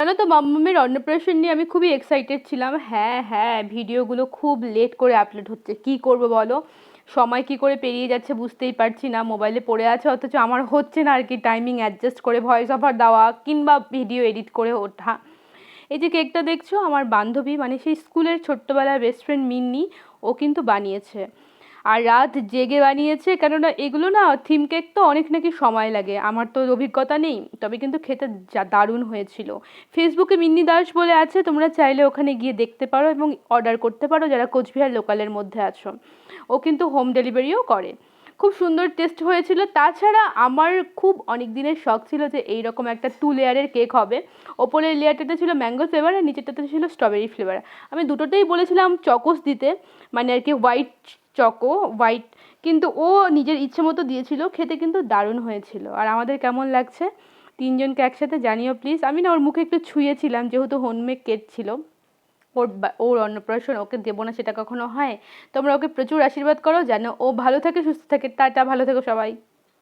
জানো তো মাম্মামের অন্নপ্রাশন নিয়ে আমি খুবই এক্সাইটেড ছিলাম। হ্যাঁ হ্যাঁ, ভিডিওগুলো খুব লেট করে আপলোড হচ্ছে, কি করব বলো, সময় কি করে পেরিয়ে যাচ্ছে বুঝতেই পারছি না। মোবাইলে পড়ে আছে অথচ আমার হচ্ছে না আর কি টাইমিং অ্যাডজাস্ট করে ভয়েস ওভার দেওয়া কিংবা ভিডিও এডিট করে ওঠা। এই যে কেকটা দেখছো, আমার বান্ধবী মানে সেই স্কুলের ছোট্টবেলার বেস্ট ফ্রেন্ড মিন্নি, ও কিন্তু বানিয়েছে। আর রাত জেগে বানিয়েছে, কেননা এগুলো না থিম কেক তো অনেক নাকি সময় লাগে, আমার তো অভিজ্ঞতা নেই, তবে কিন্তু খেতে যা দারুণ হয়েছিল। ফেসবুকে মিন্নি দাস বলে আছে, তোমরা চাইলে ওখানে গিয়ে দেখতে পারো এবং অর্ডার করতে পারো যারা কোচবিহার লোকালের মধ্যে আছো। ও কিন্তু হোম ডেলিভারিও করে। খুব সুন্দর টেস্ট হয়েছিল। তাছাড়া আমার খুব অনেক দিনের শখ ছিল যে এইরকম একটা 2 লেয়ারের কেক হবে। ওপরের লেয়ারটাতে ছিল ম্যাঙ্গো ফ্লেভার আর নিচেরটাতে ছিল স্ট্রবেরি ফ্লেভার। আমি দুটোতেই বলেছিলাম চকোস দিতে, মানে আর কি হোয়াইট চকো, হোয়াইট। কিন্তু ও নিজের ইচ্ছে মতো দিয়েছিল, খেতে কিন্তু দারুণ হয়েছিল। আর আমাদের কেমন লাগছে তিনজনকে একসাথে জানিও প্লিজ। আমি না ওর মুখে একটু ছুঁয়েছিলাম, যেহেতু হোমমেড কেক ছিল। ওর অন্নপ্রাশন, ওকে দেবো না সেটা কখনো হয়? তোমরা ওকে প্রচুর আশীর্বাদ করো যেন ও ভালো থাকে সুস্থ থাকে। টাটা, ভালো থেকো সবাই।